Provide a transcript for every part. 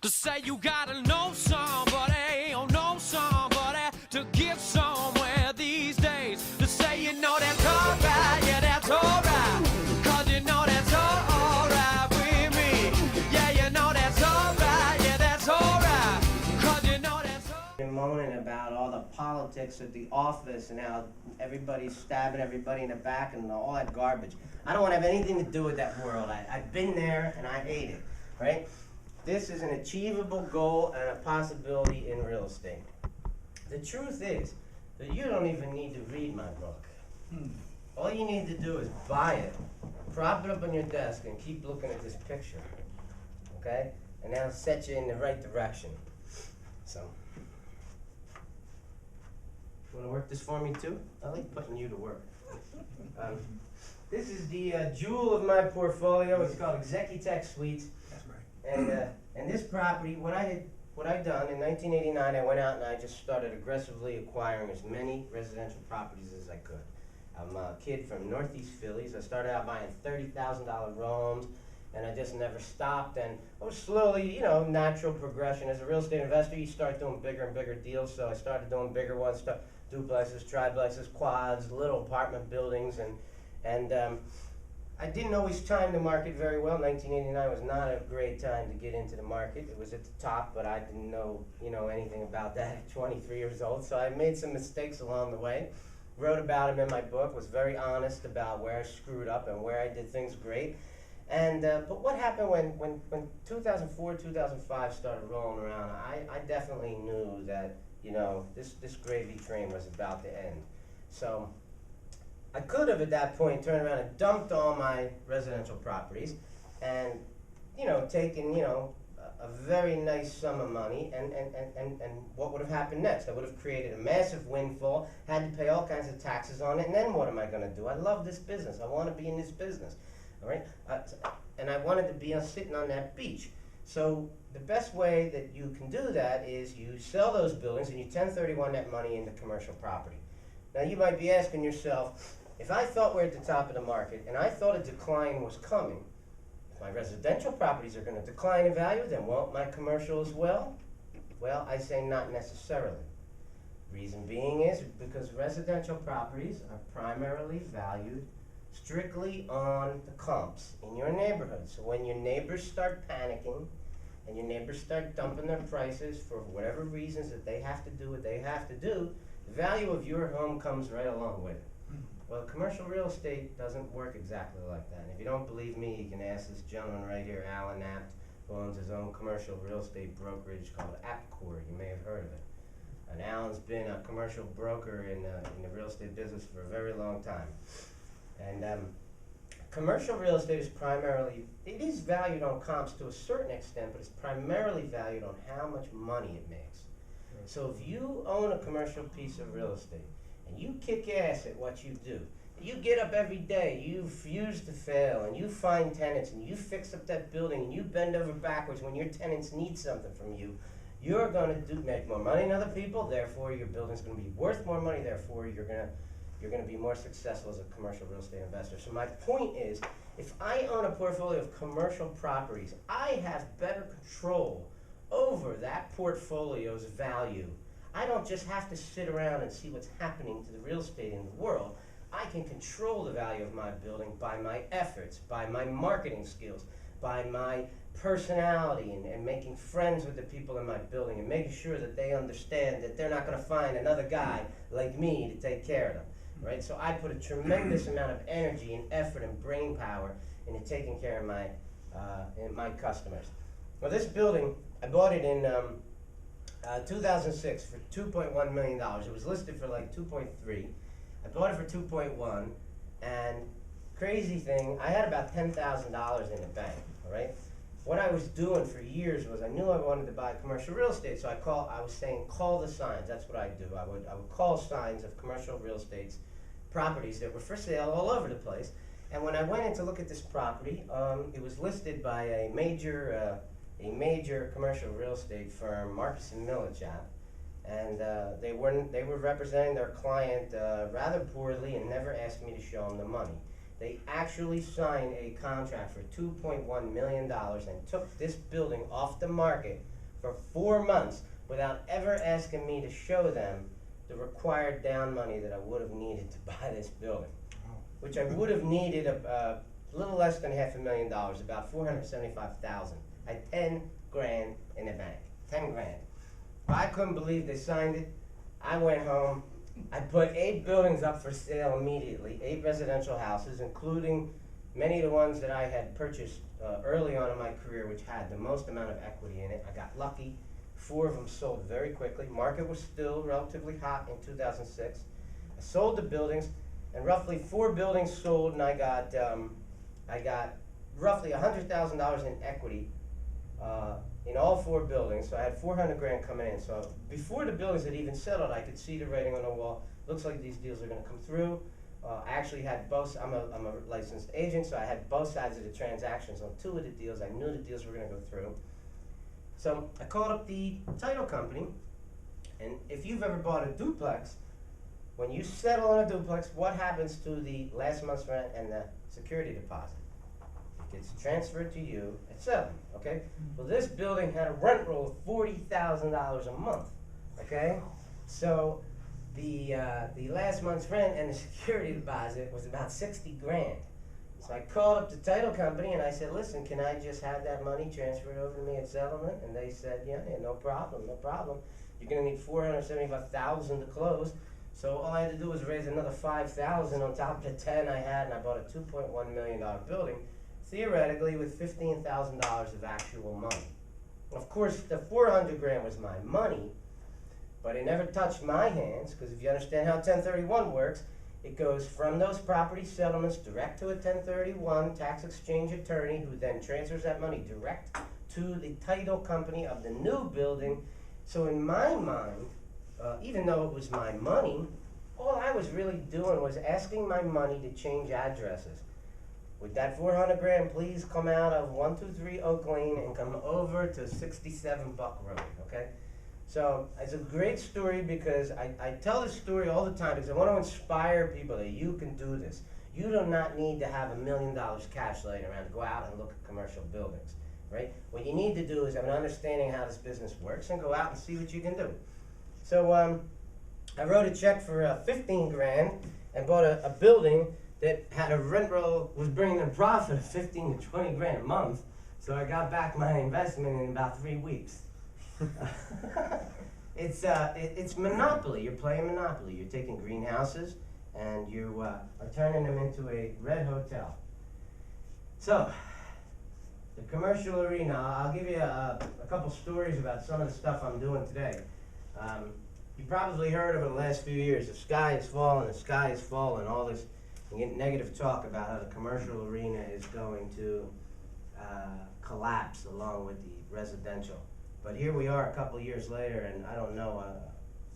to say you gotta know somebody, oh know somebody to get somewhere these days. To say you know that's alright, yeah that's alright, 'cause you know that's alright with me. Yeah, you know that's alright, yeah that's alright, 'cause you know that's alright. You're moaning about all the politics at the office and how everybody's stabbing everybody in the back and all that garbage. I don't want to have anything to do with that world. I've been there and I hate it, right? This is an achievable goal and a possibility in real estate. The truth is that you don't even need to read my book. All you need to do is buy it, prop it up on your desk, and keep looking at this picture, okay? And that'll set you in the right direction. So, you want to work this for me too? I like putting you to work. This is the jewel of my portfolio. It's called Executech Suites. That's right. And this property, what I'd done in 1989, I went out and I just started aggressively acquiring as many residential properties as I could. I'm a kid from Northeast Philly, so I started out buying $30,000 homes, and I just never stopped. And I was slowly, you know, natural progression. As a real estate investor, you start doing bigger and bigger deals, so I started doing bigger ones, duplexes, triplexes, quads, little apartment buildings, and I didn't always time the market very well. 1989 was not a great time to get into the market. It was at the top, but I didn't know, anything about that at 23 years old. So I made some mistakes along the way. Wrote about them in my book. Was very honest about where I screwed up and where I did things great. And but what happened when 2004, 2005 started rolling around? I definitely knew that this gravy train was about to end. So I could have at that point turned around and dumped all my residential properties and, taken, a very nice sum of money and what would have happened next? I would have created a massive windfall, had to pay all kinds of taxes on it, and then what am I going to do? I love this business. I want to be in this business, all right? And I wanted to be sitting on that beach. So the best way that you can do that is you sell those buildings and you 1031 that money into commercial property. Now you might be asking yourself, if I thought we're at the top of the market and I thought a decline was coming, if my residential properties are going to decline in value, then won't my commercial as well? Well, I say not necessarily. Reason being is because residential properties are primarily valued strictly on the comps in your neighborhood. So when your neighbors start panicking and your neighbors start dumping their prices for whatever reasons that they have to do what they have to do, the value of your home comes right along with it. Well, commercial real estate doesn't work exactly like that. And if you don't believe me, you can ask this gentleman right here, Alan Apt, who owns his own commercial real estate brokerage called Aptcore. You may have heard of it. And Alan's been a commercial broker in the real estate business for a very long time. And commercial real estate is primarily, it is valued on comps to a certain extent, but it's primarily valued on how much money it makes. So if you own a commercial piece of real estate, and you kick ass at what you do, you get up every day, you refuse to fail, and you find tenants, and you fix up that building, and you bend over backwards when your tenants need something from you, you're going to make more money than other people, therefore your building's going to be worth more money, therefore you're going to be more successful as a commercial real estate investor. So my point is, if I own a portfolio of commercial properties, I have better control over that portfolio's value. I don't just have to sit around and see what's happening to the real estate in the world. I can control the value of my building by my efforts, by my marketing skills, by my personality and making friends with the people in my building and making sure that they understand that they're not going to find another guy like me to take care of them, right? So I put a tremendous amount of energy and effort and brain power into taking care of my customers. Well, this building, I bought it in 2006 for $2.1 million. It was listed for like 2.3. I bought it for 2.1, and crazy thing, I had about $10,000 in the bank, all right? What I was doing for years was I knew I wanted to buy commercial real estate, so I was saying call the signs. That's what I do. I would call signs of commercial real estate properties that were for sale all over the place. And when I went in to look at this property, it was listed by a major commercial real estate firm, Marcus and Millichap, and they were representing their client rather poorly and never asked me to show them the money. they actually signed a contract for $2.1 million and took this building off the market for 4 months without ever asking me to show them the required down money that I would have needed to buy this building, which I would have needed a little less than $500,000, about $475,000. I had 10 grand in the bank, 10 grand. I couldn't believe they signed it. I went home. I put 8 buildings up for sale immediately, 8 residential houses, including many of the ones that I had purchased early on in my career, which had the most amount of equity in it. I got lucky. 4 of them sold very quickly. Market was still relatively hot in 2006. I sold the buildings, and roughly 4 buildings sold, and I got roughly $100,000 in equity in all 4 buildings. So I had 400 grand coming in. So before the buildings had even settled, I could see the writing on the wall. Looks like these deals are going to come through. I actually had both. I'm a licensed agent, so I had both sides of the transactions on 2 of the deals. I knew the deals were going to go through. So I called up the title company, and if you've ever bought a duplex, when you settle on a duplex, what happens to the last month's rent and the security deposit? It gets transferred to you at settlement, okay? Well, this building had a rent roll of $40,000 a month, okay? So the last month's rent and the security deposit was about 60 grand. So I called up the title company and I said, listen, can I just have that money transferred over to me at settlement? And they said, yeah, no problem, no problem. You're gonna need $475,000 to close. So all I had to do was raise another $5,000 on top of the 10 I had, and I bought a $2.1 million building, theoretically with $15,000 of actual money. Of course, the 400 grand was my money, but it never touched my hands, because if you understand how 1031 works, it goes from those property settlements direct to a 1031 tax exchange attorney, who then transfers that money direct to the title company of the new building. So in my mind, even though it was my money, all I was really doing was asking my money to change addresses. Would that 400 grand please come out of 123 Oak Lane and come over to 67 Buck Road, okay? So it's a great story, because I tell this story all the time because I want to inspire people that you can do this. You do not need to have $1 million cash laying around to go out and look at commercial buildings, right? What you need to do is have an understanding how this business works and go out and see what you can do. So I wrote a check for 15 grand and bought a building that had a rent roll, was bringing a profit of 15 to 20 grand a month. So I got back my investment in about 3 weeks. It's Monopoly. You're playing Monopoly. You're taking greenhouses and you are turning them into a red hotel. So, the commercial arena, I'll give you a couple stories about some of the stuff I'm doing today. You probably heard over the last few years, the sky is falling, the sky is falling, all this, you get negative talk about how the commercial arena is going to collapse along with the residential. But here we are a couple years later, and I don't know,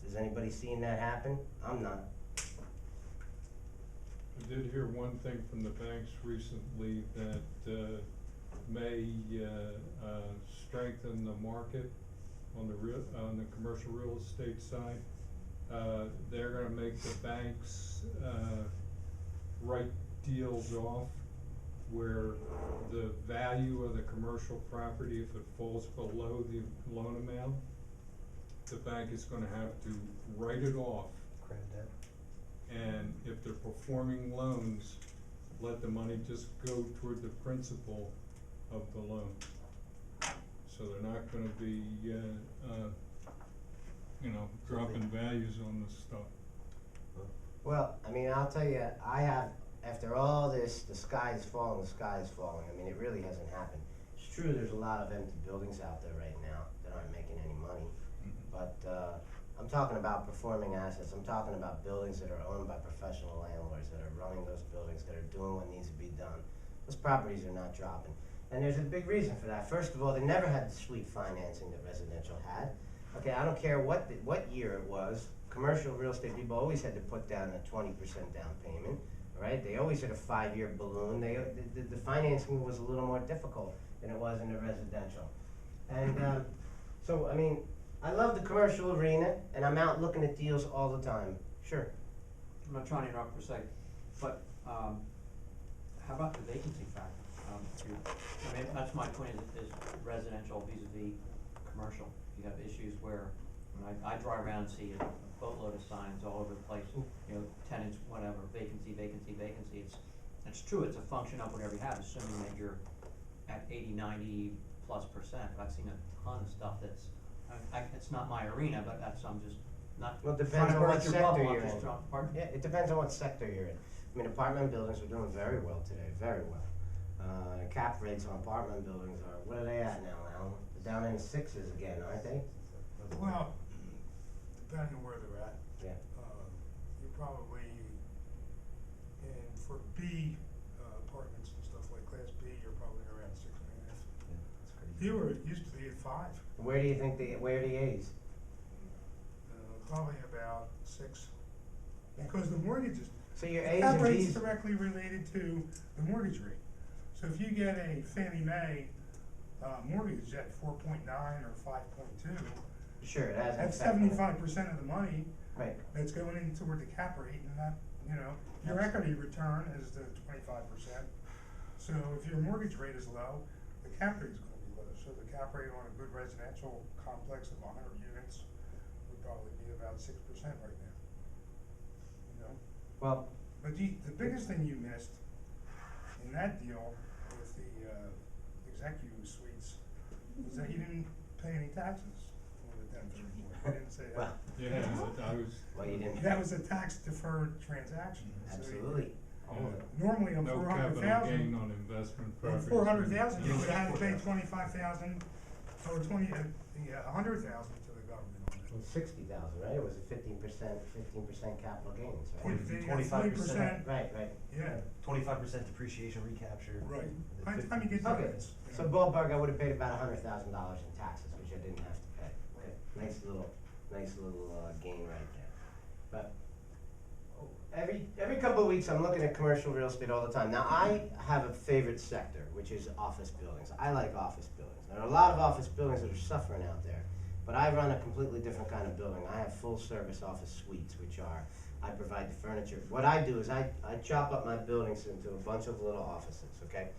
has anybody seen that happen? I'm not. I did hear one thing from the banks recently that may strengthen the market on the commercial real estate side. They're going to make the banks write deals off where the value of the commercial property, if it falls below the loan amount, the bank is going to have to write it off. And if they're performing loans, let the money just go toward the principal of the loan. So they're not going to be, dropping values on this stuff. Well, I mean, I'll tell you, after all this, the sky is falling, I mean, it really hasn't happened. It's true there's a lot of empty buildings out there right now that aren't making any money, but I'm talking about performing assets. I'm talking about buildings that are owned by professional landlords, that are running those buildings, that are doing what needs to be done. Those properties are not dropping. And there's a big reason for that. First of all, they never had the sweet financing that residential had. Okay, I don't care what year it was. Commercial real estate people always had to put down a 20% down payment, right? They always had a 5-year balloon. The financing was a little more difficult than it was in the residential. And so, I mean, I love the commercial arena, and I'm out looking at deals all the time. Sure. I'm not trying to interrupt per se, but How about the vacancy factor? I mean, that's my point, is residential vis-a-vis commercial. You have issues where, when I drive around and see a boatload of signs all over the place, you know, tenants, whatever, vacancy, vacancy, vacancy. It's true, it's a function of whatever you have, assuming that you're at 80, 90+%. But I've seen a ton of stuff that's, it's not my arena, but I'm just not Well, it trying depends to on what burst your sector bubble, I'm you're just in. throwing, pardon? Yeah, it depends on what sector you're in. I mean, apartment buildings are doing very well today, very well. Cap rates on apartment buildings are, what are they at now, Alan? They're down in the sixes again, aren't they? Well, depending on where they're at, Yeah. you're probably, and for B, apartments and stuff like Class B, you're probably around 6.5. It used to be at 5, Where do you think where are the A's? probably about 6. Yeah. Because the mortgages, So your the A's cap and rate's B's, directly related to the mortgage rate. So if you get a Fannie Mae, mortgage at 4.9 or 5.2, sure, it has an that's effect on it. 75% of the money Right, that's going in toward the cap rate, and that, you know, your equity return is the 25%. So if your mortgage rate is low, the cap rate is gonna be low. So the cap rate on a good residential complex of 100 units would probably be about 6% right now. You know, well, but the biggest thing you missed in that deal with the executive suites was that you didn't pay any taxes on the 1034. I didn't say that. well, Yeah, but I was, well, you didn't, That was a tax deferred transaction. So absolutely, all of it. normally on no 400,000, capital gain on investment on properties. 400,000, you would have had to pay 25,000 or 100,000 to the government on It was 60,000, right? It was a 15% capital gains, it. right? 20%, Right, right. yeah, 25% depreciation recapture. right. and By then the time you get Okay, dividends. you so know. ballpark, I would have paid about $100,000 in taxes, which I didn't have to pay. Okay, nice little gain right there. But every couple of weeks, I'm looking at commercial real estate all the time. Now, I have a favorite sector, which is office buildings. I like office buildings. There are a lot of office buildings that are suffering out there, but I run a completely different kind of building. I have full-service office suites, which are, I provide the furniture. What I do is I chop up my buildings into a bunch of little offices, okay?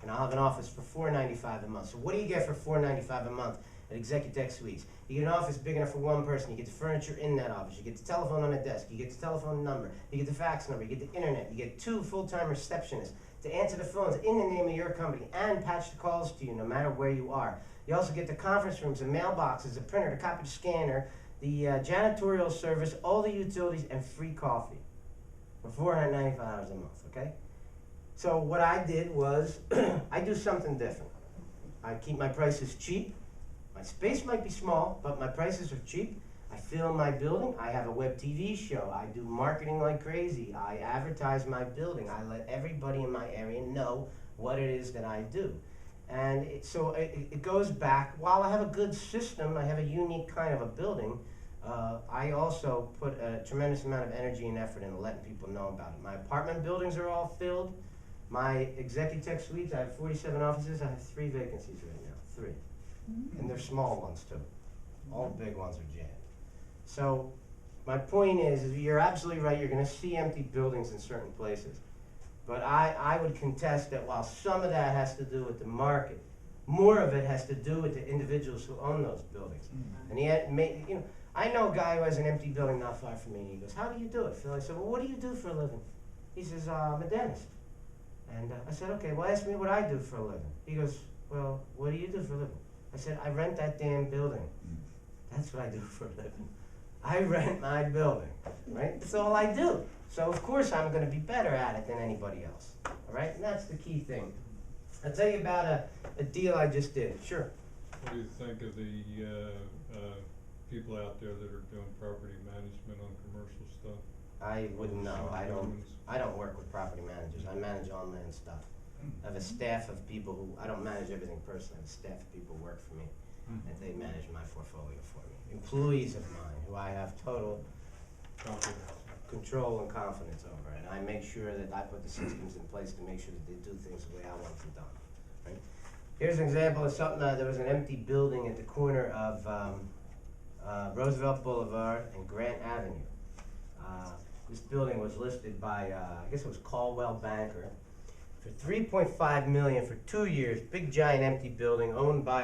And I'll have an office for $495 a month. So what do you get for $495 a month at Executech Suites? You get an office big enough for one person. You get the furniture in that office. You get the telephone on the desk. You get the telephone number. You get the fax number. You get the internet. You get 2 full-time receptionists to answer the phones in the name of your company and patch the calls to you no matter where you are. You also get the conference rooms, the mailboxes, the printer, the copy scanner, the janitorial service, all the utilities, and free coffee for $495 a month, okay? So what I did was, I do something different. I keep my prices cheap. My space might be small, but my prices are cheap. I fill my building. I have a web TV show. I do marketing like crazy. I advertise my building. I let everybody in my area know what it is that I do. And it goes back, while I have a good system, I have a unique kind of a building, I also put a tremendous amount of energy and effort into letting people know about it. My apartment buildings are all filled. My Executech Suites, I have 47 offices. I have 3 vacancies right now, 3. And they're small ones too. All the big ones are jammed. So my point is you're absolutely right. You're going to see empty buildings in certain places. But I would contest that while some of that has to do with the market, more of it has to do with the individuals who own those buildings. And I know a guy who has an empty building not far from me, and he goes, "How do you do it, Phil?" I said, "Well, what do you do for a living?" He says, "I'm a dentist." And I said, "Okay, well, ask me what I do for a living." He goes, "Well, what do you do for a living?" I said, "I rent that damn building." That's what I do for a living. I rent my building, right? That's all I do. So of course I'm going to be better at it than anybody else, all right? And that's the key thing. I'll tell you about a deal I just did. Sure. What do you think of the people out there that are doing property management on commercial stuff? I wouldn't know. I Humans. don't work with property managers. I manage on-land stuff. I have a staff of people who, I don't manage everything personally. I have a staff of people who work for me, and they manage my portfolio for me. Employees of mine who I have total Confidence. control and confidence over, and I make sure that I put the systems in place to make sure that they do things the way I want them done. Right? Here's an example of something. There was an empty building at the corner of Roosevelt Boulevard and Grant Avenue. This building was listed by, I guess it was Caldwell Banker, for $3.5 million for 2 years, big giant empty building owned by